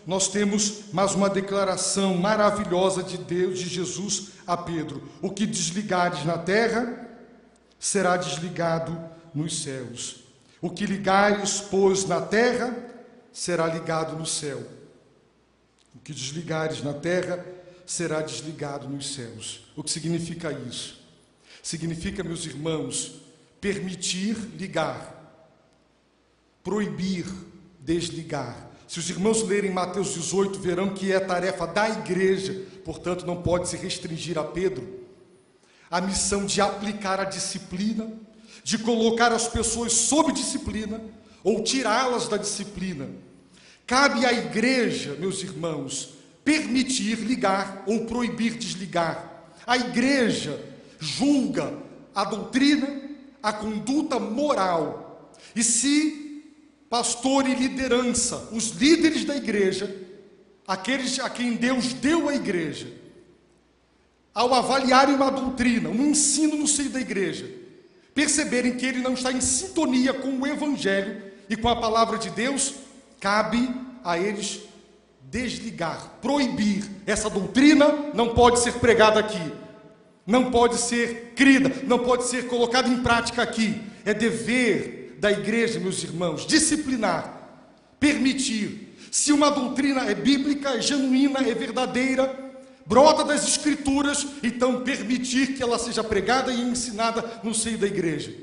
nós temos mais uma declaração maravilhosa de Deus, de Jesus a Pedro: o que desligares na terra será desligado nos céus. O que ligares, pois, na terra será ligado no céu. O que desligares na terra será desligado nos céus. O que significa isso? Significa, meus irmãos, permitir ligar, proibir desligar. Se os irmãos lerem Mateus 18, verão que é tarefa da igreja, portanto não pode se restringir a Pedro, a missão de aplicar a disciplina, de colocar as pessoas sob disciplina, ou tirá-las da disciplina. Cabe à igreja, meus irmãos, permitir ligar ou proibir desligar. A igreja julga a doutrina, a conduta moral. E se pastor e liderança, os líderes da igreja, aqueles a quem Deus deu a igreja, ao avaliarem uma doutrina, um ensino no seio da igreja, perceberem que ele não está em sintonia com o evangelho e com a palavra de Deus, cabe a eles desligar, proibir. Essa doutrina não pode ser pregada aqui, não pode ser crida, não pode ser colocada em prática aqui. É dever da igreja, meus irmãos, disciplinar, permitir. Se uma doutrina é bíblica, é genuína, é verdadeira, brota das escrituras, então permitir que ela seja pregada e ensinada no seio da igreja.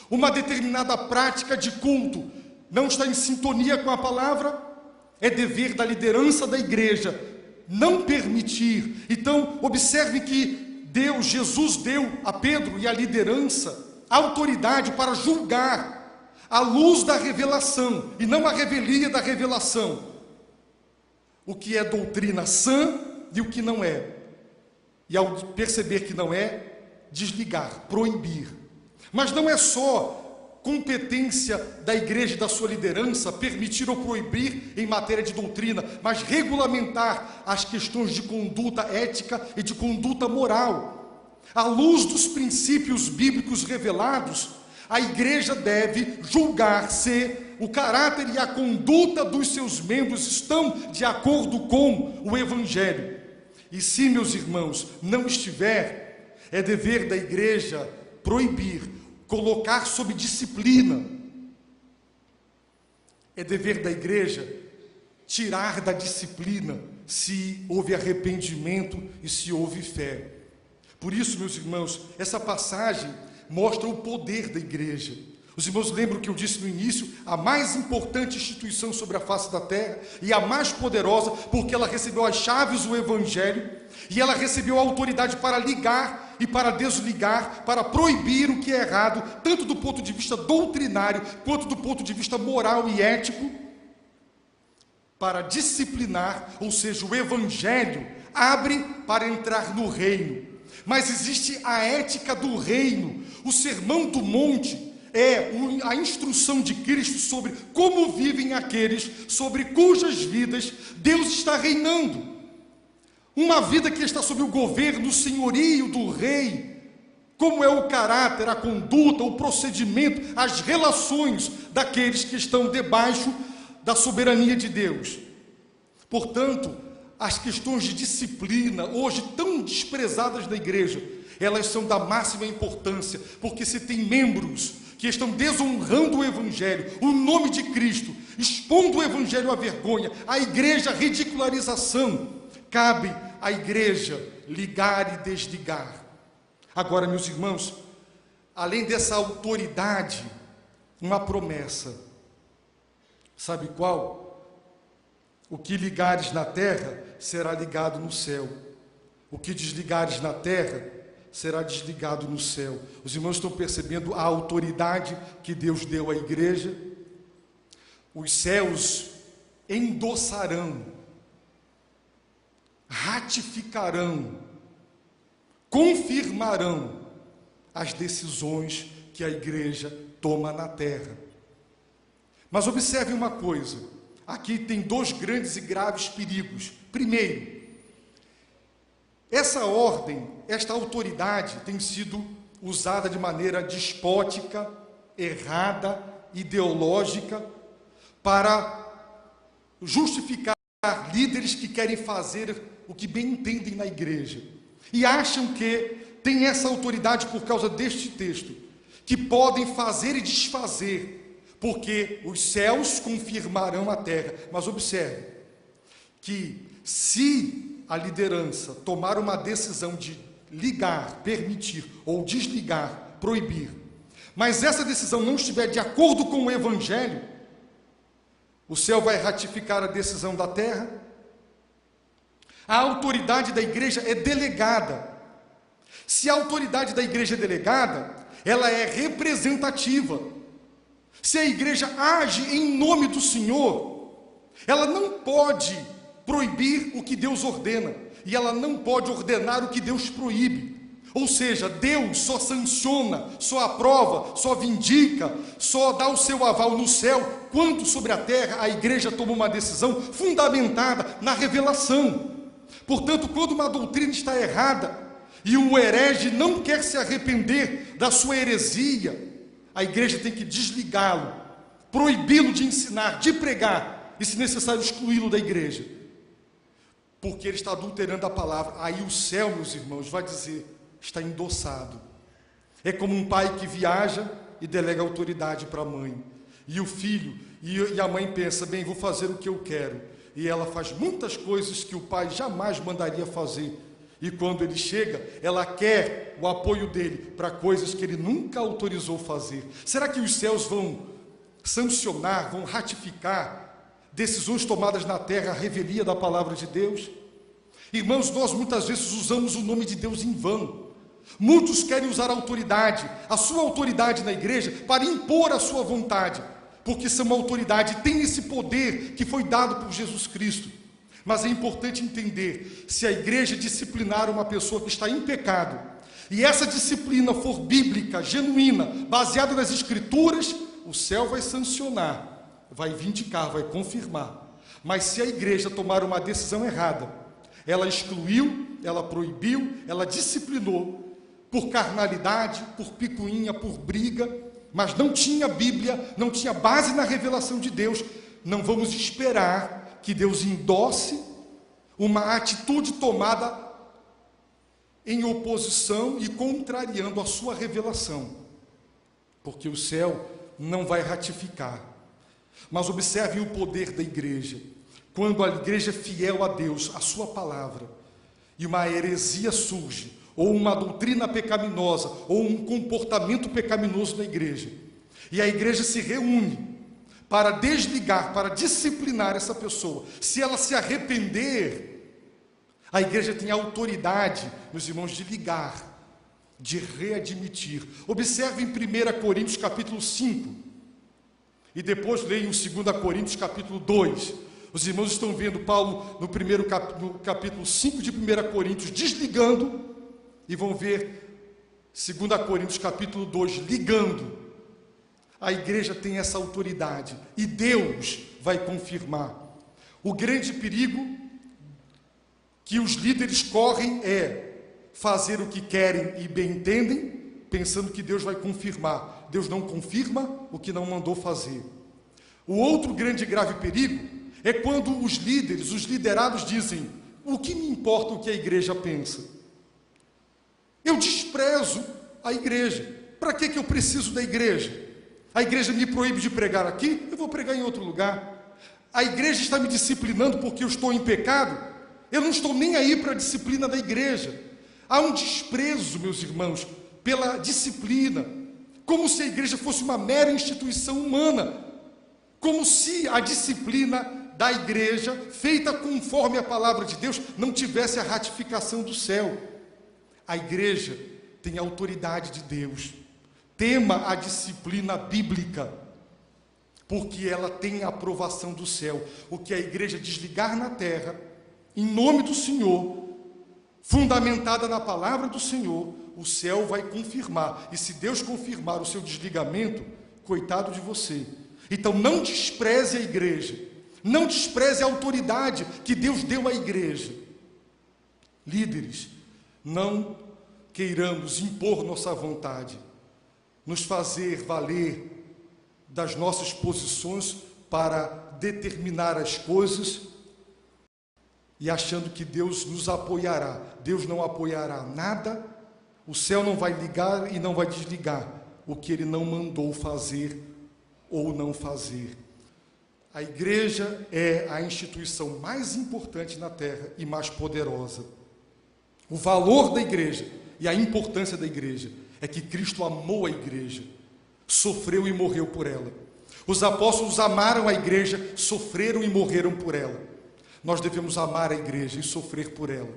Uma determinada prática de culto não está em sintonia com a palavra, é dever da liderança da igreja não permitir. Então observe que Jesus deu a Pedro e a liderança a autoridade para julgar à luz da revelação e não a revelia da revelação o que é doutrina sã e o que não é. E ao perceber que não é, desligar, proibir. Mas não é só competência da igreja e da sua liderança permitir ou proibir em matéria de doutrina, mas regulamentar as questões de conduta ética e de conduta moral. À luz dos princípios bíblicos revelados, a igreja deve julgar se o caráter e a conduta dos seus membros estão de acordo com o evangelho. E se, meus irmãos, não estiver, é dever da igreja proibir, colocar sob disciplina. É dever da igreja tirar da disciplina se houve arrependimento e se houve fé. Por isso, meus irmãos, essa passagem mostra o poder da igreja. Os irmãos lembram que eu disse no início, a mais importante instituição sobre a face da terra e a mais poderosa, porque ela recebeu as chaves do evangelho e ela recebeu a autoridade para ligar e para desligar, para proibir o que é errado, tanto do ponto de vista doutrinário, quanto do ponto de vista moral e ético, para disciplinar, ou seja, o evangelho abre para entrar no reino. Mas existe a ética do reino. O sermão do monte é a instrução de Cristo sobre como vivem aqueles sobre cujas vidas Deus está reinando. Uma vida que está sob o governo, o senhorio do rei. Como é o caráter, a conduta, o procedimento, as relações daqueles que estão debaixo da soberania de Deus. Portanto, as questões de disciplina, hoje tão desprezadas na igreja, elas são da máxima importância, porque se tem membros que estão desonrando o evangelho, o nome de Cristo, expondo o evangelho à vergonha, a igreja à ridicularização, cabe à igreja ligar e desligar. Agora, meus irmãos, além dessa autoridade, uma promessa. Sabe qual? O que ligares na terra será ligado no céu. O que desligares na terra será desligado no céu. Os irmãos estão percebendo a autoridade que Deus deu à igreja? Os céus endossarão, ratificarão, confirmarão as decisões que a igreja toma na terra. Mas observe uma coisa, aqui tem dois grandes e graves perigos. Primeiro, essa ordem, esta autoridade tem sido usada de maneira despótica, errada, ideológica, para justificar líderes que querem fazer o que bem entendem na igreja e acham que têm essa autoridade por causa deste texto, que podem fazer e desfazer, porque os céus confirmarão a terra. Mas observe que se a liderança tomar uma decisão de ligar, permitir ou desligar, proibir, mas essa decisão não estiver de acordo com o evangelho, o céu vai ratificar a decisão da terra. A autoridade da igreja é delegada. Se a autoridade da igreja é delegada, ela é representativa. Se a igreja age em nome do Senhor, ela não pode proibir o que Deus ordena, e ela não pode ordenar o que Deus proíbe. Ou seja, Deus só sanciona, só aprova, só vindica, só dá o seu aval no céu, quando sobre a terra a igreja toma uma decisão fundamentada na revelação. Portanto, quando uma doutrina está errada e o herege não quer se arrepender da sua heresia, a igreja tem que desligá-lo, proibi-lo de ensinar, de pregar, e se necessário excluí-lo da igreja, porque ele está adulterando a palavra. Aí o céu, meus irmãos, vai dizer: está endossado. É como um pai que viaja e delega autoridade para a mãe, e o filho, e a mãe pensa: bem, vou fazer o que eu quero, e ela faz muitas coisas que o pai jamais mandaria fazer, e quando ele chega, ela quer o apoio dele para coisas que ele nunca autorizou fazer. Será que os céus vão sancionar, vão ratificar decisões tomadas na terra, a revelia da palavra de Deus? Irmãos, nós muitas vezes usamos o nome de Deus em vão. Muitos querem usar a sua autoridade na igreja, para impor a sua vontade, porque são autoridade, têm esse poder que foi dado por Jesus Cristo. Mas é importante entender: se a igreja disciplinar uma pessoa que está em pecado, e essa disciplina for bíblica, genuína, baseada nas Escrituras, o céu vai sancionar, vai vindicar, vai confirmar. Mas se a igreja tomar uma decisão errada, ela excluiu, ela proibiu, ela disciplinou, por carnalidade, por picuinha, por briga, mas não tinha Bíblia, não tinha base na revelação de Deus, não vamos esperar que Deus endosse uma atitude tomada em oposição e contrariando a sua revelação, porque o céu não vai ratificar. Mas observem o poder da igreja. Quando a igreja é fiel a Deus, a sua palavra, e uma heresia surge, ou uma doutrina pecaminosa, ou um comportamento pecaminoso da igreja, e a igreja se reúne para desligar, para disciplinar essa pessoa, se ela se arrepender, a igreja tem autoridade, meus irmãos, de ligar, de readmitir. Observe em 1 Coríntios capítulo 5, e depois leiam 2 Coríntios capítulo 2. Os irmãos estão vendo Paulo no capítulo 5 de 1 Coríntios desligando, e vão ver 2 Coríntios capítulo 2 ligando. A igreja tem essa autoridade e Deus vai confirmar. O grande perigo que os líderes correm é fazer o que querem e bem entendem, pensando que Deus vai confirmar. Deus não confirma o que não mandou fazer. O outro grande e grave perigo é quando os líderes, os liderados dizem: o que me importa o que a igreja pensa? Eu desprezo a igreja. Para que eu preciso da igreja? A igreja me proíbe de pregar aqui, eu vou pregar em outro lugar. A igreja está me disciplinando porque eu estou em pecado, eu não estou nem aí para a disciplina da igreja. Há um desprezo, meus irmãos, pela disciplina, como se a igreja fosse uma mera instituição humana, como se a disciplina da igreja, feita conforme a palavra de Deus, não tivesse a ratificação do céu. A igreja tem a autoridade de Deus. Tema a disciplina bíblica, porque ela tem a aprovação do céu. O que a igreja desligar na terra, em nome do Senhor, fundamentada na palavra do Senhor, o céu vai confirmar. E se Deus confirmar o seu desligamento, coitado de você. Então não despreze a igreja, não despreze a autoridade que Deus deu à igreja. Líderes, não queiramos impor nossa vontade, nos fazer valer das nossas posições para determinar as coisas e achando que Deus nos apoiará. Deus não apoiará nada, o céu não vai ligar e não vai desligar o que Ele não mandou fazer ou não fazer. A igreja é a instituição mais importante na terra e mais poderosa. O valor da igreja e a importância da igreja é que Cristo amou a igreja, sofreu e morreu por ela. Os apóstolos amaram a igreja, sofreram e morreram por ela. Nós devemos amar a igreja e sofrer por ela.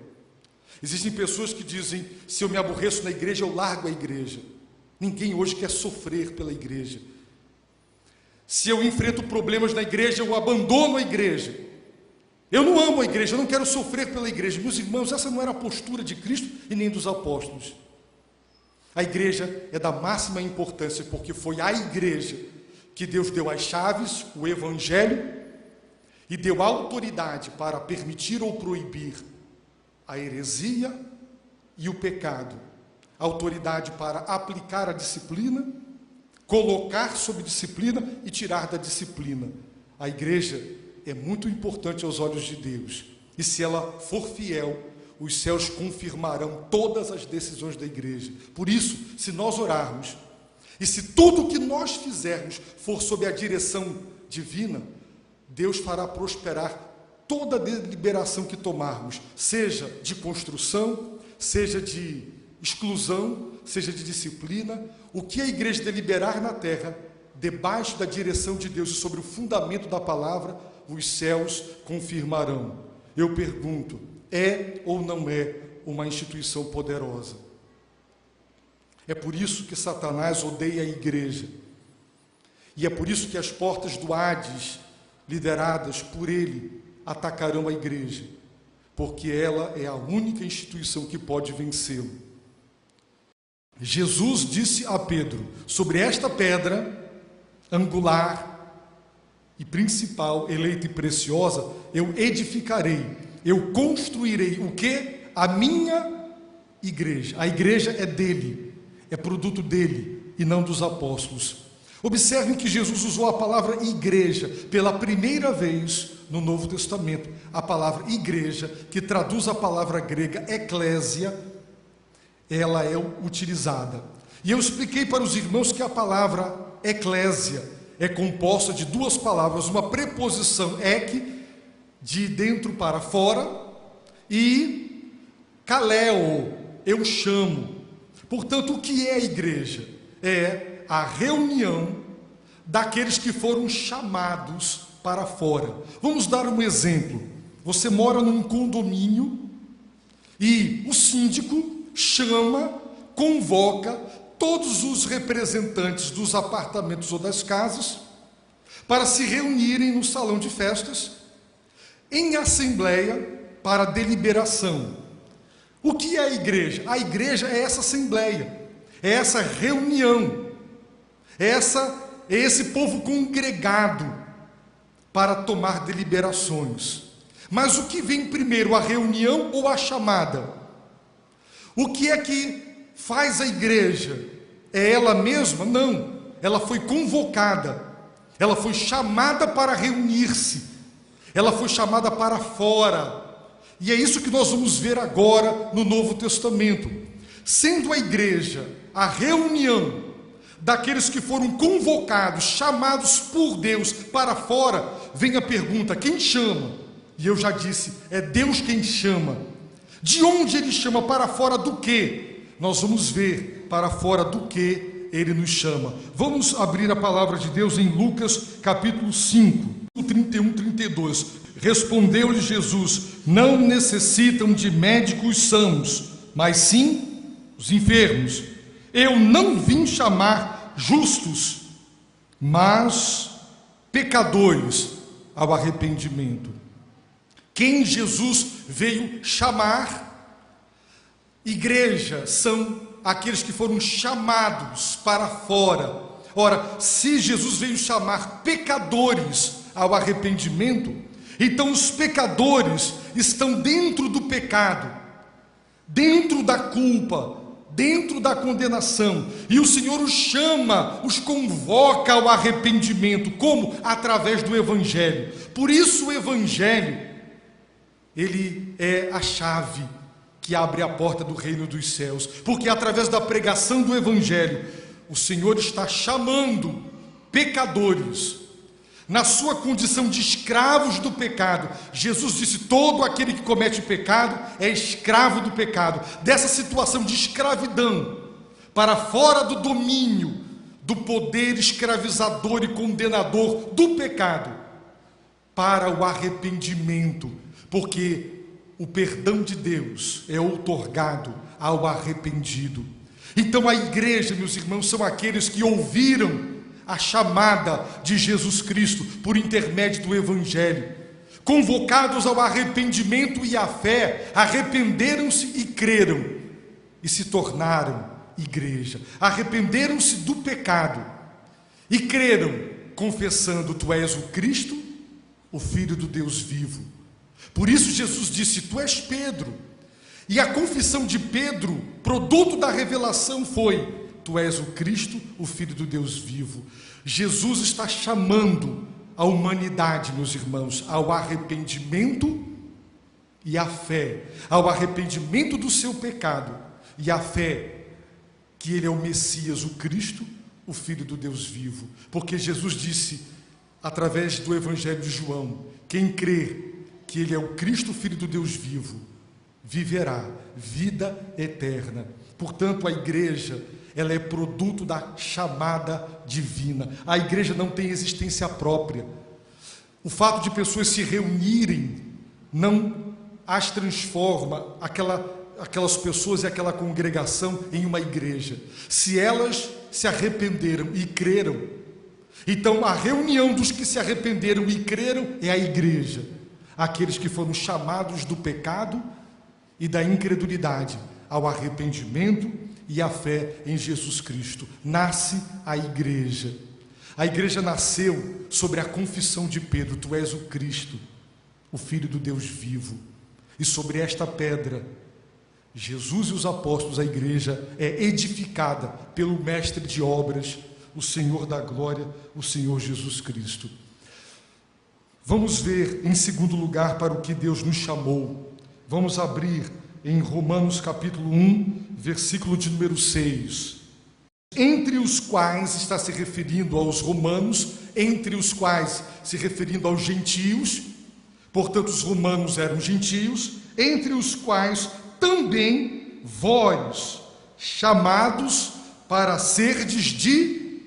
Existem pessoas que dizem, se eu me aborreço na igreja, eu largo a igreja. Ninguém hoje quer sofrer pela igreja. Se eu enfrento problemas na igreja, eu abandono a igreja. Eu não amo a igreja, eu não quero sofrer pela igreja. Meus irmãos, essa não era a postura de Cristo e nem dos apóstolos. A igreja é da máxima importância, porque foi a igreja que Deus deu as chaves, o evangelho, e deu autoridade para permitir ou proibir a heresia e o pecado. Autoridade para aplicar a disciplina, colocar sob disciplina e tirar da disciplina. A igreja é muito importante aos olhos de Deus. E se ela for fiel, os céus confirmarão todas as decisões da igreja. Por isso, se nós orarmos, e se tudo o que nós fizermos for sob a direção divina, Deus fará prosperar toda a deliberação que tomarmos, seja de construção, seja de exclusão, seja de disciplina. O que a igreja deliberar na terra, debaixo da direção de Deus e sobre o fundamento da palavra, os céus confirmarão. Eu pergunto, é ou não é uma instituição poderosa? É por isso que Satanás odeia a igreja. E é por isso que as portas do Hades, lideradas por ele, atacarão a igreja, porque ela é a única instituição que pode vencê-lo. Jesus disse a Pedro, sobre esta pedra angular e principal, eleita e preciosa, eu edificarei, eu construirei o quê? A minha igreja. A igreja é dele, é produto dele e não dos apóstolos. Observem que Jesus usou a palavra igreja pela primeira vez no Novo Testamento. A palavra igreja, que traduz a palavra grega eclésia, ela é utilizada. E eu expliquei para os irmãos que a palavra eclésia é composta de duas palavras, uma preposição ek, de dentro para fora, e kaleo, eu chamo. Portanto, o que é a igreja? É a reunião daqueles que foram chamados para fora. Vamos dar um exemplo. Você mora num condomínio e o síndico chama, convoca todos os representantes dos apartamentos ou das casas para se reunirem no salão de festas em assembleia para deliberação. O que é a igreja? A igreja é essa assembleia, é essa reunião, é esse povo congregado para tomar deliberações. Mas o que vem primeiro, a reunião ou a chamada? O que é que faz a igreja? É ela mesma? Não, ela foi convocada, ela foi chamada para reunir-se, ela foi chamada para fora. E é isso que nós vamos ver agora no Novo Testamento. Sendo a igreja a reunião daqueles que foram convocados, chamados por Deus para fora, vem a pergunta, quem chama? E eu já disse, é Deus quem chama. De onde Ele chama? Para fora do quê? Nós vamos ver para fora do que Ele nos chama. Vamos abrir a palavra de Deus em Lucas capítulo 5, 31, 32. Respondeu-lhe Jesus, não necessitam de médicos sãos, mas sim os enfermos. Eu não vim chamar justos, mas pecadores ao arrependimento. Quem Jesus veio chamar? Igreja são aqueles que foram chamados para fora. Ora, se Jesus veio chamar pecadores ao arrependimento, então os pecadores estão dentro do pecado, dentro da culpa, dentro da condenação, e o Senhor os chama, os convoca ao arrependimento. Como? Através do Evangelho. Por isso o Evangelho ele é a chave que abre a porta do reino dos céus, porque através da pregação do Evangelho, o Senhor está chamando pecadores, na sua condição de escravos do pecado. Jesus disse: todo aquele que comete pecado é escravo do pecado. Dessa situação de escravidão, para fora do domínio do poder escravizador e condenador do pecado, para o arrependimento, porque o perdão de Deus é outorgado ao arrependido. Então a igreja, meus irmãos, são aqueles que ouviram a chamada de Jesus Cristo por intermédio do Evangelho, convocados ao arrependimento e à fé, arrependeram-se e creram, e se tornaram igreja. Arrependeram-se do pecado e creram, confessando: tu és o Cristo, o Filho do Deus vivo. Por isso Jesus disse: tu és Pedro. E a confissão de Pedro, produto da revelação, foi: tu és o Cristo, o Filho do Deus vivo. Jesus está chamando a humanidade, meus irmãos, ao arrependimento e à fé, ao arrependimento do seu pecado e à fé que ele é o Messias, o Cristo, o Filho do Deus vivo. Porque Jesus disse, através do Evangelho de João: quem crer que ele é o Cristo, o Filho do Deus vivo, viverá vida eterna. Portanto, a igreja, ela é produto da chamada divina. A igreja não tem existência própria. O fato de pessoas se reunirem não as transforma, aquelas pessoas e aquela congregação, em uma igreja. Se elas se arrependeram e creram, então a reunião dos que se arrependeram e creram é a igreja. Aqueles que foram chamados do pecado e da incredulidade ao arrependimento e à fé em Jesus Cristo. Nasce a igreja. A igreja nasceu sobre a confissão de Pedro: tu és o Cristo, o Filho do Deus vivo. E sobre esta pedra, Jesus e os apóstolos, a igreja é edificada pelo mestre de obras, o Senhor da glória, o Senhor Jesus Cristo. Vamos ver, em segundo lugar, para o que Deus nos chamou. Vamos abrir em Romanos capítulo 1, versículo de número 6. Entre os quais está se referindo aos romanos, entre os quais se referindo aos gentios. Portanto, os romanos eram gentios, entre os quais também vós, chamados para serdes de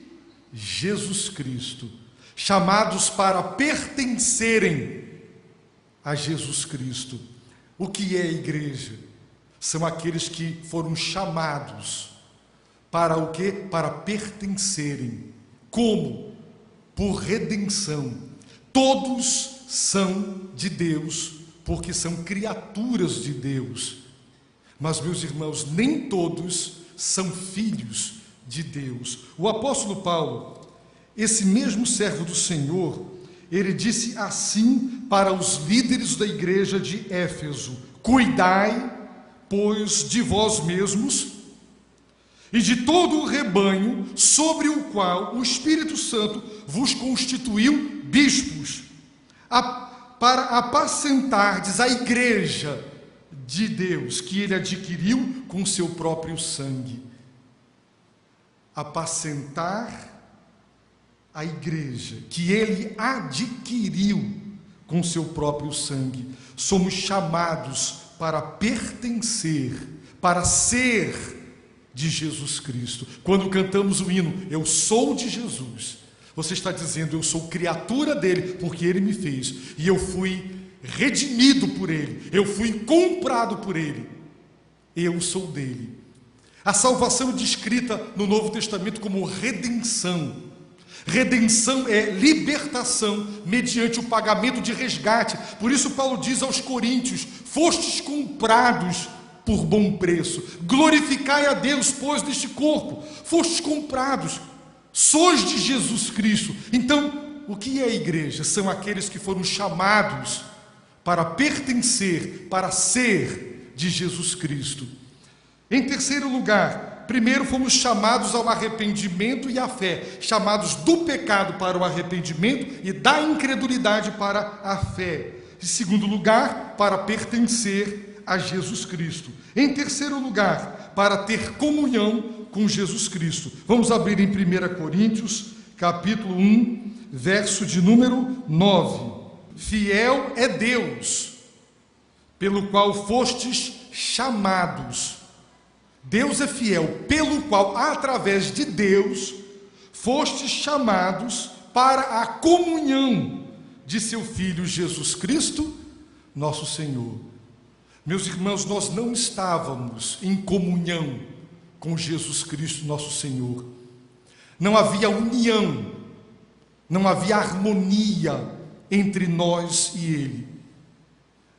Jesus Cristo, chamados para pertencerem a Jesus Cristo. O que é a igreja? São aqueles que foram chamados para o quê? Para pertencerem. Como? Por redenção. Todos são de Deus, porque são criaturas de Deus. Mas, meus irmãos, nem todos são filhos de Deus. O apóstolo Paulo, esse mesmo servo do Senhor, ele disse assim para os líderes da igreja de Éfeso: cuidai, pois, de vós mesmos e de todo o rebanho sobre o qual o Espírito Santo vos constituiu bispos, para apacentardes a igreja de Deus, que ele adquiriu com seu próprio sangue. Apacentar a igreja que ele adquiriu com seu próprio sangue. Somos chamados para pertencer, para ser de Jesus Cristo. Quando cantamos o hino, eu sou de Jesus, você está dizendo: eu sou criatura dele, porque ele me fez, e eu fui redimido por ele, eu fui comprado por ele, eu sou dele. A salvação é descrita no Novo Testamento como redenção. Redenção é libertação mediante o pagamento de resgate. Por isso Paulo diz aos coríntios: fostes comprados por bom preço, glorificai a Deus, pois, deste corpo, fostes comprados, sois de Jesus Cristo. Então, o que é a igreja? São aqueles que foram chamados para pertencer, para ser de Jesus Cristo. Em terceiro lugar, primeiro fomos chamados ao arrependimento e à fé, chamados do pecado para o arrependimento e da incredulidade para a fé. Em segundo lugar, para pertencer a Jesus Cristo. Em terceiro lugar, para ter comunhão com Jesus Cristo. Vamos abrir em 1 Coríntios, capítulo 1, verso de número 9. Fiel é Deus, pelo qual fostes chamados. Deus é fiel, pelo qual, através de Deus, fostes chamados para a comunhão de seu Filho Jesus Cristo, nosso Senhor. Meus irmãos, nós não estávamos em comunhão com Jesus Cristo, nosso Senhor. Não havia união, não havia harmonia entre nós e Ele,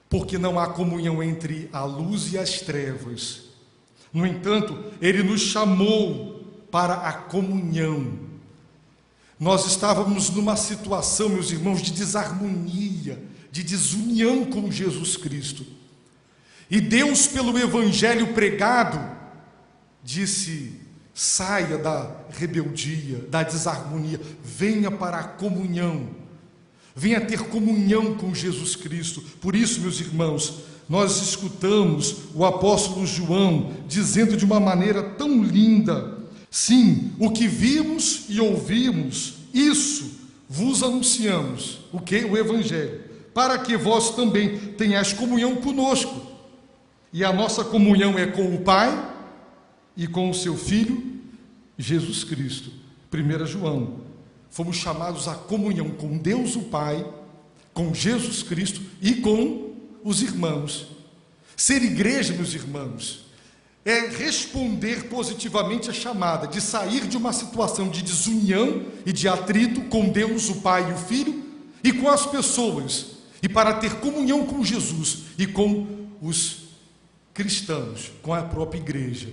porque não há comunhão entre a luz e as trevas. No entanto, Ele nos chamou para a comunhão. Nós estávamos numa situação, meus irmãos, de desarmonia, de desunião com Jesus Cristo. E Deus, pelo evangelho pregado, disse: saia da rebeldia, da desarmonia, venha para a comunhão, venha ter comunhão com Jesus Cristo. Por isso, meus irmãos, nós escutamos o apóstolo João dizendo de uma maneira tão linda: sim, o que vimos e ouvimos, isso vos anunciamos. O que? O evangelho, para que vós também tenhais comunhão conosco. E a nossa comunhão é com o Pai e com o seu Filho, Jesus Cristo. 1 João, fomos chamados à comunhão com Deus o Pai, com Jesus Cristo e com os irmãos. Ser igreja, meus irmãos, é responder positivamente à chamada de sair de uma situação de desunião e de atrito com Deus o Pai e o Filho e com as pessoas, e para ter comunhão com Jesus e com os cristãos, com a própria igreja.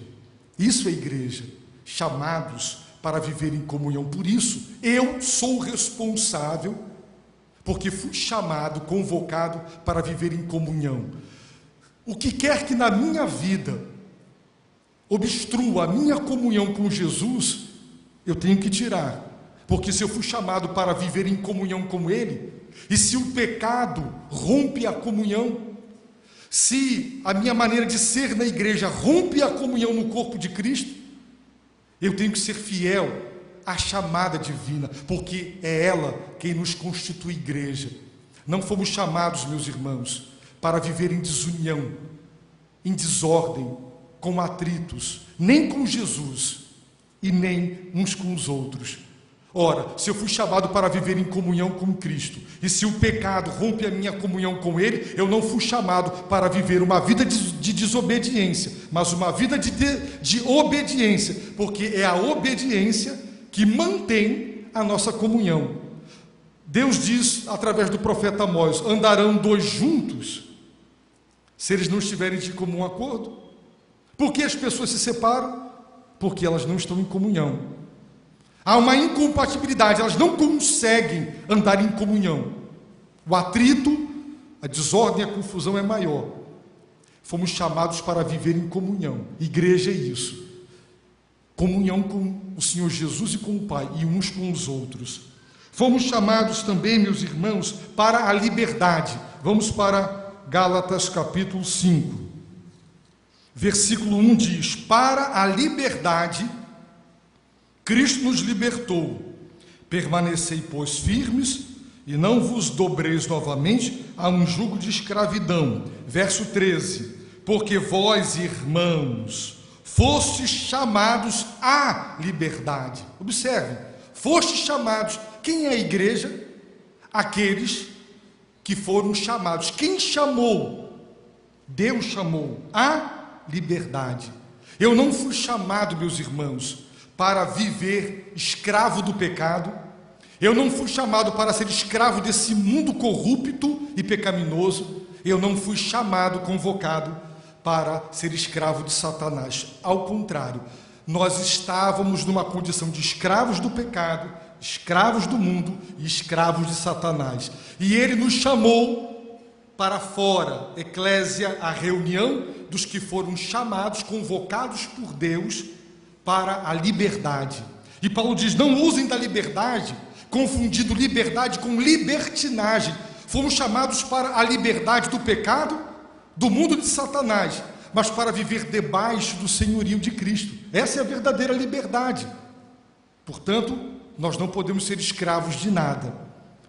Isso é igreja, chamados para viver em comunhão. Por isso, eu sou responsável, porque fui chamado, convocado para viver em comunhão. O que quer que na minha vida obstrua a minha comunhão com Jesus, eu tenho que tirar, porque se eu fui chamado para viver em comunhão com Ele, e se o pecado rompe a comunhão, se a minha maneira de ser na igreja rompe a comunhão no corpo de Cristo, eu tenho que ser fiel à chamada divina, porque é ela quem nos constitui igreja. Não fomos chamados, meus irmãos, para viver em desunião, em desordem, com atritos, nem com Jesus e nem uns com os outros. Ora, se eu fui chamado para viver em comunhão com Cristo, e se o pecado rompe a minha comunhão com Ele, eu não fui chamado para viver uma vida de desobediência, mas uma vida de obediência, porque é a obediência que mantém a nossa comunhão. Deus diz, através do profeta Amós: andarão dois juntos, se eles não estiverem de comum acordo. Por que as pessoas se separam? Porque elas não estão em comunhão. Há uma incompatibilidade, elas não conseguem andar em comunhão. O atrito, a desordem, a confusão é maior. Fomos chamados para viver em comunhão. Igreja é isso. Comunhão com o Senhor Jesus e com o Pai, e uns com os outros. Fomos chamados também, meus irmãos, para a liberdade. Vamos para Gálatas capítulo 5. Versículo 1 diz: para a liberdade Cristo nos libertou. Permanecei, pois, firmes, e não vos dobreis novamente a um jugo de escravidão. Verso 13: porque vós, irmãos, fostes chamados à liberdade. Observe, fostes chamados. Quem é a igreja? Aqueles que foram chamados. Quem chamou? Deus chamou à liberdade. Eu não fui chamado, meus irmãos, para viver escravo do pecado. Eu não fui chamado para ser escravo desse mundo corrupto e pecaminoso. Eu não fui chamado, convocado para ser escravo de Satanás. Ao contrário, nós estávamos numa condição de escravos do pecado, escravos do mundo e escravos de Satanás. E Ele nos chamou para fora, eclésia, a reunião dos que foram chamados, convocados por Deus para a liberdade. E Paulo diz: não usem da liberdade, confundindo liberdade com libertinagem, Fomos chamados para a liberdade do pecado, do mundo de Satanás, mas para viver debaixo do senhorio de Cristo. Essa é a verdadeira liberdade. Portanto, nós não podemos ser escravos de nada,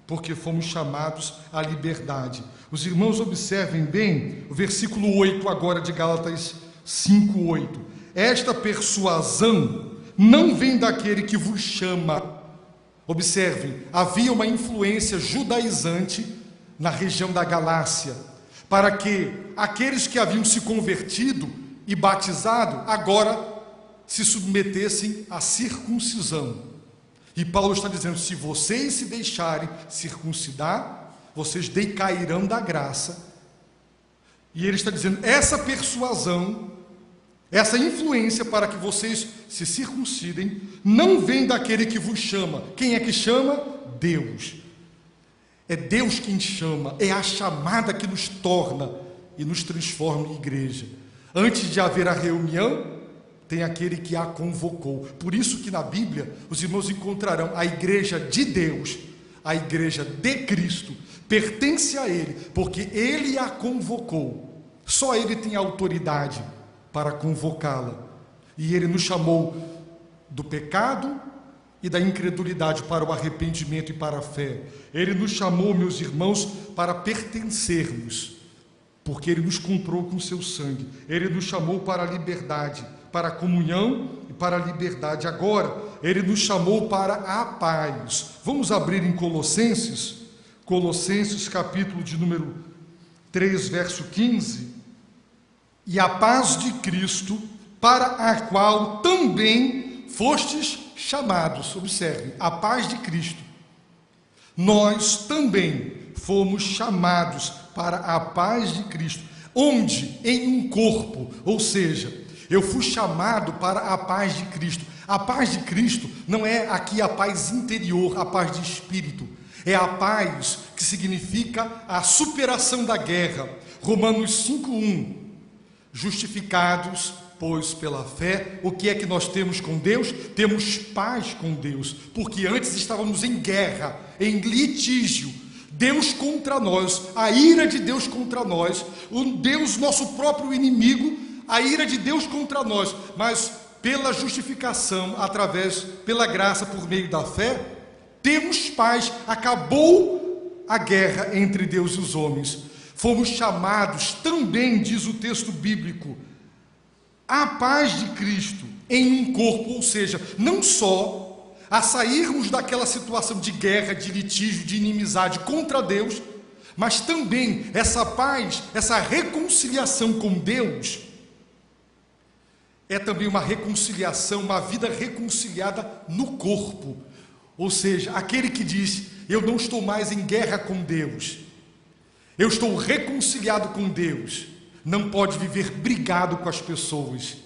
porque fomos chamados à liberdade. Os irmãos observem bem o versículo 8 agora de Gálatas 5:8. Esta persuasão não vem daquele que vos chama. Observem, havia uma influência judaizante na região da Galácia, para que aqueles que haviam se convertido e batizado agora se submetessem à circuncisão. E Paulo está dizendo: se vocês se deixarem circuncidar, vocês decairão da graça. E ele está dizendo: essa persuasão, essa influência para que vocês se circuncidem, não vem daquele que vos chama. Quem é que chama? Deus. É Deus quem chama, é a chamada que nos torna e nos transforma em igreja. Antes de haver a reunião, tem aquele que a convocou. Por isso que na Bíblia os irmãos encontrarão a igreja de Deus, a igreja de Cristo, pertence a Ele, porque Ele a convocou. Só Ele tem autoridade para convocá-la. E Ele nos chamou do pecado e da incredulidade para o arrependimento e para a fé. Ele nos chamou, meus irmãos, para pertencermos, porque Ele nos comprou com seu sangue. Ele nos chamou para a liberdade, para a comunhão e para a liberdade. Agora, Ele nos chamou para a paz. Vamos abrir em Colossenses, capítulo de número 3, verso 15. E a paz de Cristo, para a qual também fostes chamados. Observe, a paz de Cristo. Nós também fomos chamados para a paz de Cristo, onde? Em um corpo, ou seja, eu fui chamado para a paz de Cristo. A paz de Cristo não é aqui a paz interior, a paz de espírito. É a paz que significa a superação da guerra. Romanos 5:1. Justificados, pois, pela fé, o que é que nós temos com Deus? Temos paz com Deus, porque antes estávamos em guerra, em litígio. Deus contra nós, a ira de Deus contra nós, o Deus, nosso próprio inimigo, a ira de Deus contra nós, mas pela justificação, pela graça, por meio da fé, temos paz. Acabou a guerra entre Deus e os homens. Fomos chamados também, diz o texto bíblico, à paz de Cristo em um corpo, ou seja, não só a sairmos daquela situação de guerra, de litígio, de inimizade contra Deus, mas também essa paz, essa reconciliação com Deus, é também uma reconciliação, uma vida reconciliada no corpo. Ou seja, aquele que diz: eu não estou mais em guerra com Deus, eu estou reconciliado com Deus, não pode viver brigado com as pessoas.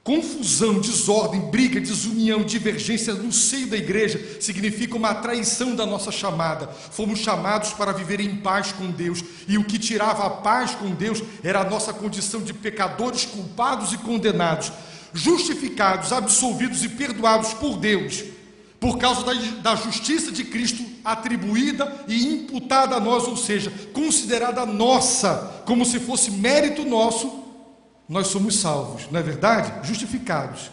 Confusão, desordem, briga, desunião, divergência no seio da igreja significa uma traição da nossa chamada. Fomos chamados para viver em paz com Deus, e o que tirava a paz com Deus era a nossa condição de pecadores culpados e condenados, justificados, absolvidos e perdoados por Deus, por causa da justiça de Cristo atribuída e imputada a nós, ou seja, considerada nossa, como se fosse mérito nosso. Nós somos salvos, não é verdade? Justificados.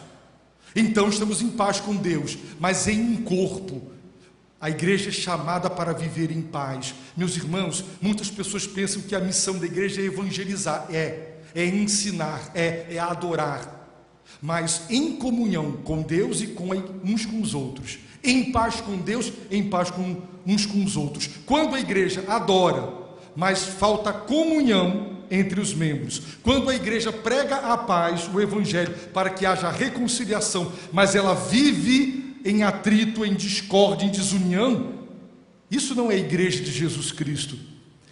Então estamos em paz com Deus, mas em um corpo. A igreja é chamada para viver em paz. Meus irmãos, muitas pessoas pensam que a missão da igreja é evangelizar. É ensinar, é adorar. Mas em comunhão com Deus e uns com os outros. Em paz com Deus, em paz com uns com os outros. Quando a igreja adora, mas falta comunhão entre os membros, quando a igreja prega a paz, o evangelho, para que haja reconciliação, mas ela vive em atrito, em discórdia, em desunião, isso não é a igreja de Jesus Cristo.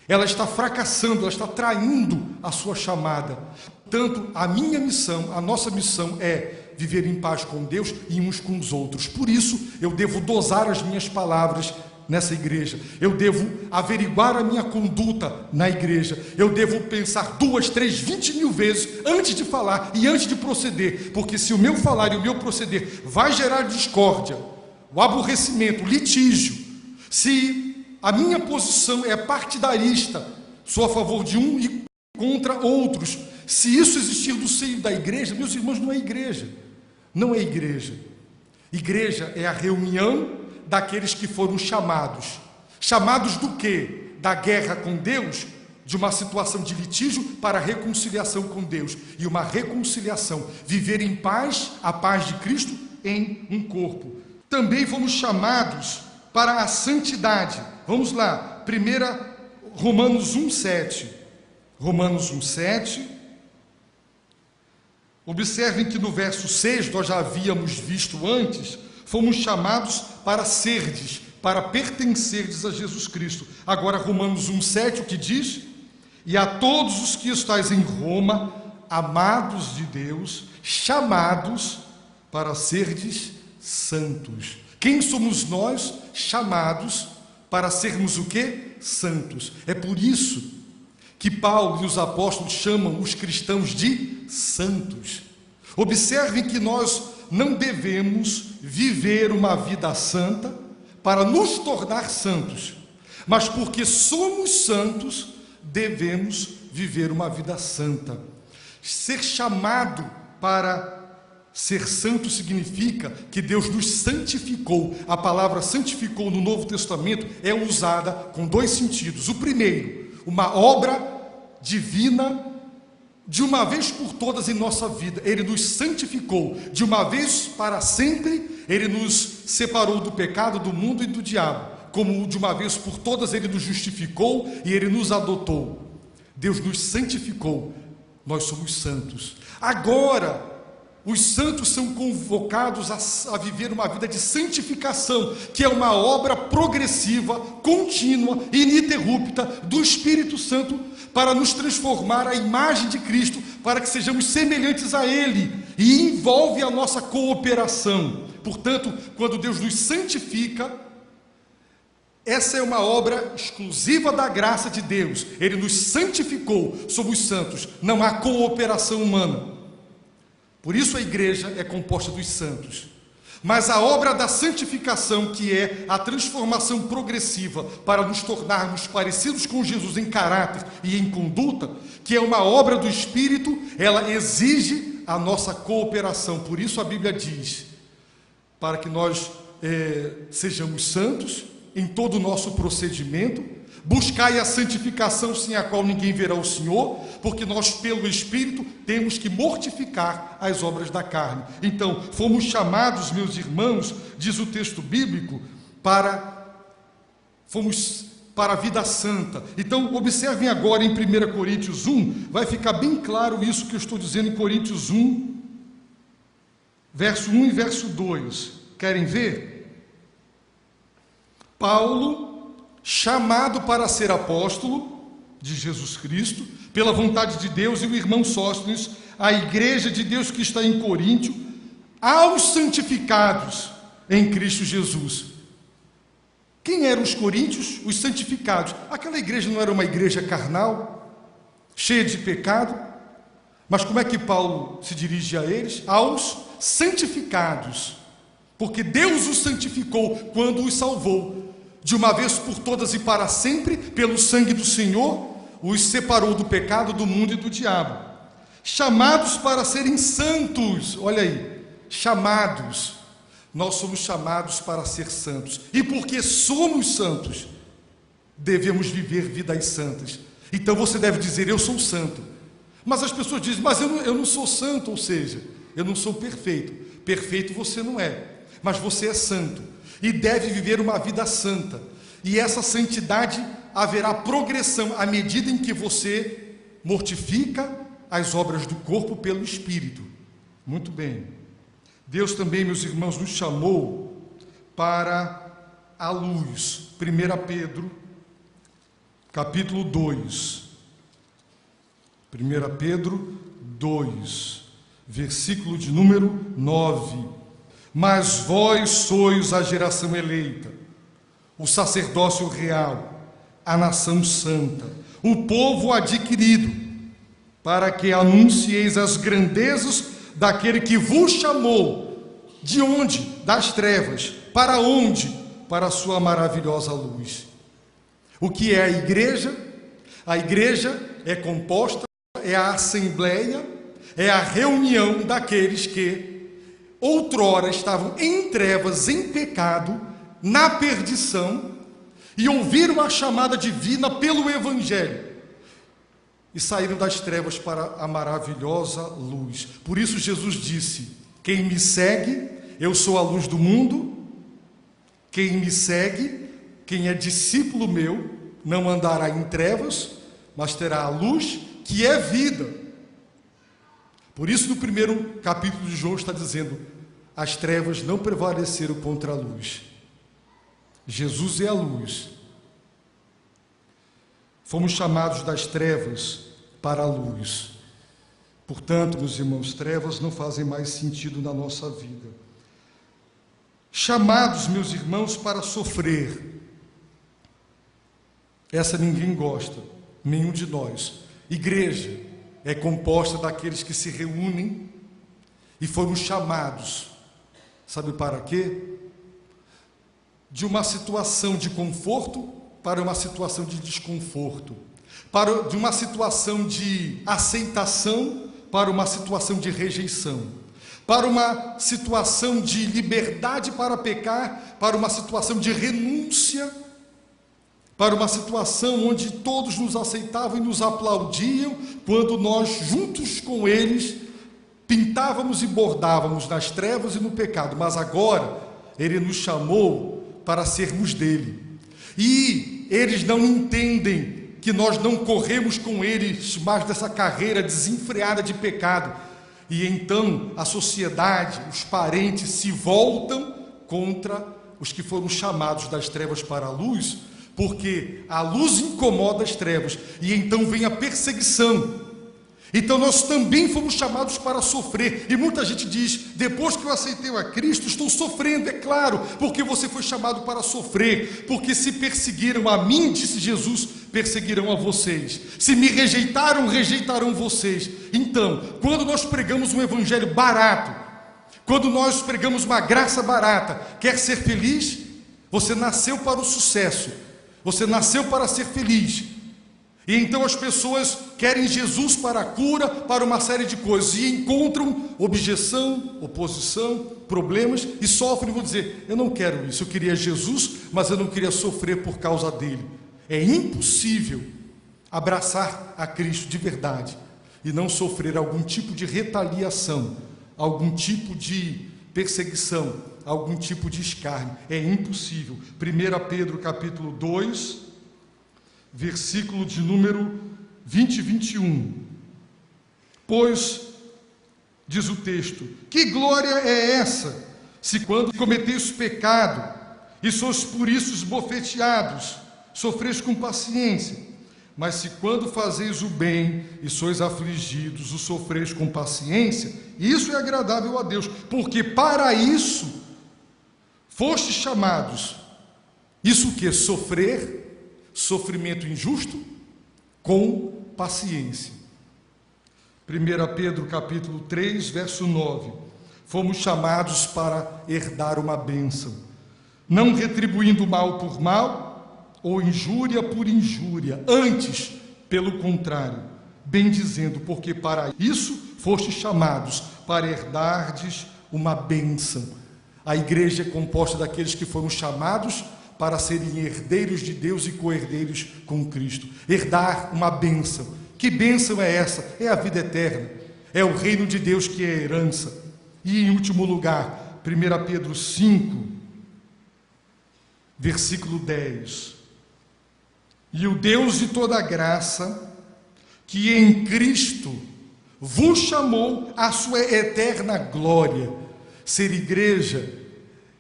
Ela está fracassando, ela está traindo a sua chamada. Portanto, a minha missão, a nossa missão é viver em paz com Deus e uns com os outros. Por isso, eu devo dosar as minhas palavras nessa igreja, eu devo averiguar a minha conduta na igreja, eu devo pensar 2, 3, 20 mil vezes antes de falar e antes de proceder, porque se o meu falar e o meu proceder vai gerar discórdia, o aborrecimento, o litígio, se a minha posição é partidarista, sou a favor de um e contra outros, se isso existir do seio da igreja, meus irmãos, não é igreja. Não é igreja. Igreja é a reunião daqueles que foram chamados. Chamados do quê? Da guerra com Deus, de uma situação de litígio para a reconciliação com Deus. E uma reconciliação, viver em paz, a paz de Cristo em um corpo. Também fomos chamados para a santidade. Vamos lá, Romanos 1:7. Romanos 1:7. Observem que no verso 6, nós já havíamos visto antes, fomos chamados para serdes, para pertencerdes a Jesus Cristo. Agora, Romanos 1:7, o que diz? E a todos os que estáis em Roma, amados de Deus, chamados para serdes santos. Quem somos nós? Chamados para sermos o quê? Santos. É por isso que Paulo e os apóstolos chamam os cristãos de santos. Observem que nós não devemos viver uma vida santa para nos tornar santos, mas porque somos santos, devemos viver uma vida santa. Ser chamado para ser santo significa que Deus nos santificou. A palavra santificou no Novo Testamento é usada com dois sentidos. O primeiro, uma obra divina, de uma vez por todas em nossa vida. Ele nos santificou, de uma vez para sempre. Ele nos separou do pecado, do mundo e do diabo. Como de uma vez por todas Ele nos justificou e Ele nos adotou. Deus nos santificou, nós somos santos. Agora, os santos são convocados a viver uma vida de santificação, que é uma obra progressiva, contínua e ininterrupta do Espírito Santo para nos transformar à imagem de Cristo, para que sejamos semelhantes a Ele, e envolve a nossa cooperação. Portanto, quando Deus nos santifica, essa é uma obra exclusiva da graça de Deus. Ele nos santificou, somos santos, não há cooperação humana. Por isso a igreja é composta dos santos. Mas a obra da santificação, que é a transformação progressiva para nos tornarmos parecidos com Jesus em caráter e em conduta, que é uma obra do Espírito, ela exige a nossa cooperação. Por isso a Bíblia diz, para que nós sejamos santos em todo o nosso procedimento, buscai a santificação sem a qual ninguém verá o Senhor, porque nós pelo Espírito temos que mortificar as obras da carne. Então, fomos chamados, meus irmãos, diz o texto bíblico, para a vida santa. Então, observem agora em 1 Coríntios 1, vai ficar bem claro isso que eu estou dizendo em Coríntios 1, verso 1 e verso 2. Querem ver? Paulo, chamado para ser apóstolo de Jesus Cristo, pela vontade de Deus, e o irmão Sóstenes, a igreja de Deus que está em Coríntio, aos santificados em Cristo Jesus. Quem eram os coríntios? Os santificados. Aquela igreja não era uma igreja carnal, cheia de pecado, mas como é que Paulo se dirige a eles? Aos santificados, porque Deus os santificou quando os salvou. De uma vez por todas e para sempre, pelo sangue do Senhor, os separou do pecado, do mundo e do diabo. Chamados para serem santos, olha aí, chamados. Nós somos chamados para ser santos. E porque somos santos, devemos viver vidas santas. Então você deve dizer, eu sou santo. Mas as pessoas dizem, mas eu não sou santo, ou seja, eu não sou perfeito. Perfeito você não é, mas você é santo. E deve viver uma vida santa. E essa santidade haverá progressão à medida em que você mortifica as obras do corpo pelo Espírito. Muito bem. Deus também, meus irmãos, nos chamou para a luz. 1 Pedro, capítulo 2. 1 Pedro 2, versículo de número 9. Mas vós sois a geração eleita, o sacerdócio real, a nação santa, o povo adquirido, para que anuncieis as grandezas daquele que vos chamou. De onde? Das trevas. Para onde? Para a sua maravilhosa luz. O que é a igreja? A igreja é composta, é a assembleia, é a reunião daqueles que outrora estavam em trevas, em pecado, na perdição, e ouviram a chamada divina pelo Evangelho, e saíram das trevas para a maravilhosa luz. Por isso Jesus disse: quem me segue, eu sou a luz do mundo. Quem me segue, quem é discípulo meu, não andará em trevas, mas terá a luz que é vida. Por isso no primeiro capítulo de João está dizendo: as trevas não prevaleceram contra a luz. Jesus é a luz. Fomos chamados das trevas para a luz. Portanto, meus irmãos, trevas não fazem mais sentido na nossa vida. Chamados, meus irmãos, para sofrer. Essa ninguém gosta, nenhum de nós. Igreja é composta daqueles que se reúnem e foram chamados, sabe para quê? De uma situação de conforto para uma situação de desconforto, de uma situação de aceitação para uma situação de rejeição, para uma situação de liberdade para pecar, para uma situação de renúncia, para uma situação onde todos nos aceitavam e nos aplaudiam, quando nós, juntos com eles, pintávamos e bordávamos nas trevas e no pecado. Mas agora, Ele nos chamou para sermos dele. E eles não entendem que nós não corremos com eles mais dessa carreira desenfreada de pecado. E então a sociedade, os parentes se voltam contra os que foram chamados das trevas para a luz, porque a luz incomoda as trevas, e então vem a perseguição. Então nós também fomos chamados para sofrer, e muita gente diz: depois que eu aceitei a Cristo, estou sofrendo. É claro, porque você foi chamado para sofrer, porque se perseguiram a mim, disse Jesus, perseguirão a vocês. Se me rejeitaram, rejeitarão vocês. Então, quando nós pregamos um evangelho barato, quando nós pregamos uma graça barata, quer ser feliz? Você nasceu para o sucesso, você nasceu para ser feliz. E então as pessoas querem Jesus para a cura, para uma série de coisas, e encontram objeção, oposição, problemas, e sofrem e vão dizer: eu não quero isso, eu queria Jesus, mas eu não queria sofrer por causa dele. É impossível abraçar a Cristo de verdade e não sofrer algum tipo de retaliação, algum tipo de perseguição, algum tipo de escárnio. É impossível. 1 Pedro capítulo 2, versículo de número 20 e 21. Pois, diz o texto: que glória é essa, se quando cometeis pecado, e sois por isso esbofeteados, sofreis com paciência? Mas se quando fazeis o bem, e sois afligidos, o sofreis com paciência, isso é agradável a Deus, porque para isso fostes chamados. Isso o que? Sofrimento injusto com paciência. 1 Pedro capítulo 3, verso 9. Fomos chamados para herdar uma bênção, não retribuindo mal por mal, ou injúria por injúria, antes, pelo contrário, bendizendo, porque para isso fostes chamados, para herdardes uma bênção. A igreja é composta daqueles que foram chamados para serem herdeiros de Deus e co-herdeiros com Cristo. Herdar uma bênção. Que bênção é essa? É a vida eterna. É o reino de Deus, que é a herança. E em último lugar, 1 Pedro 5, versículo 10. E o Deus de toda graça, que em Cristo vos chamou à sua eterna glória. Ser igreja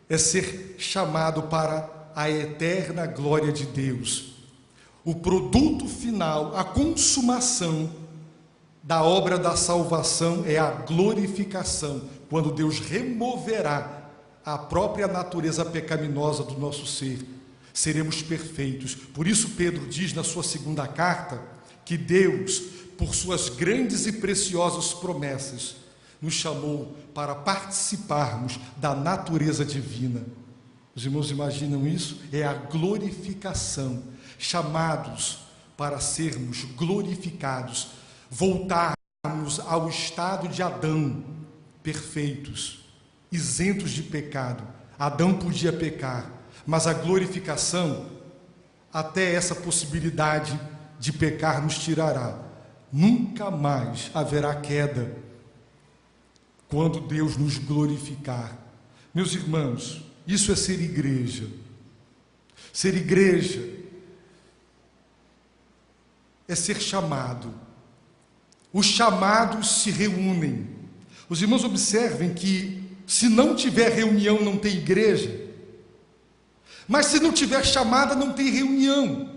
é ser chamado para a eterna glória de Deus. O produto final, a consumação da obra da salvação é a glorificação, quando Deus removerá a própria natureza pecaminosa do nosso ser. Seremos perfeitos. Por isso Pedro diz na sua segunda carta que Deus, por suas grandes e preciosas promessas, nos chamou para participarmos da natureza divina. Os irmãos imaginam isso? É a glorificação. chamados para sermos glorificados, voltarmos ao estado de Adão, perfeitos, isentos de pecado. Adão podia pecar, mas a glorificação, até essa possibilidade de pecar nos tirará. Nunca mais haverá queda quando Deus nos glorificar. Meus irmãos, isso é ser igreja. Ser igreja é ser chamado. Os chamados se reúnem. Os irmãos observem que se não tiver reunião não tem igreja, mas se não tiver chamada não tem reunião.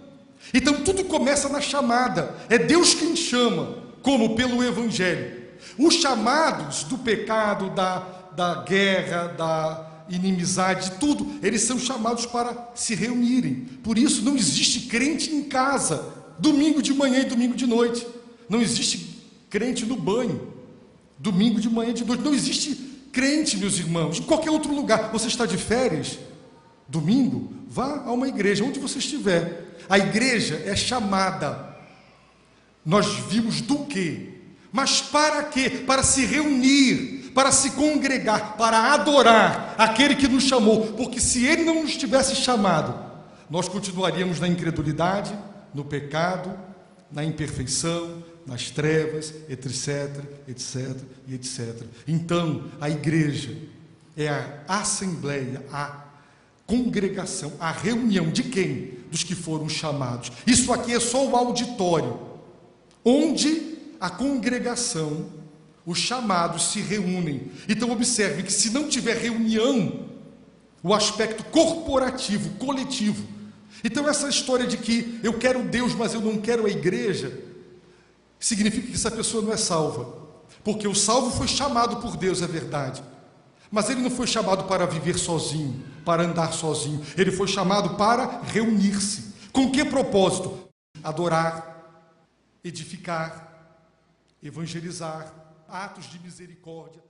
Então tudo começa na chamada. É Deus quem chama, como pelo Evangelho. Os chamados do pecado, da guerra, da inimizade, tudo, eles são chamados para se reunirem. Por isso não existe crente em casa, domingo de manhã e domingo de noite. Não existe crente no banho, domingo de manhã e de noite. Não existe crente, meus irmãos, em qualquer outro lugar. Você está de férias, domingo, vá a uma igreja, onde você estiver. A igreja é chamada. Nós vimos do quê? Mas para quê? Para se reunir, para se congregar, para adorar aquele que nos chamou. Porque se ele não nos tivesse chamado, nós continuaríamos na incredulidade, no pecado, na imperfeição, nas trevas, etc, etc e etc. Então, a igreja é a assembleia, a congregação, a reunião de quem? Dos que foram chamados. Isso aqui é só o auditório, onde a congregação, os chamados se reúnem. Então observe que se não tiver reunião, o aspecto corporativo, coletivo. Então essa história de que eu quero Deus, mas eu não quero a igreja, significa que essa pessoa não é salva. Porque o salvo foi chamado por Deus, é verdade. Mas ele não foi chamado para viver sozinho, para andar sozinho. Ele foi chamado para reunir-se. Com que propósito? Adorar, edificar, evangelizar, atos de misericórdia.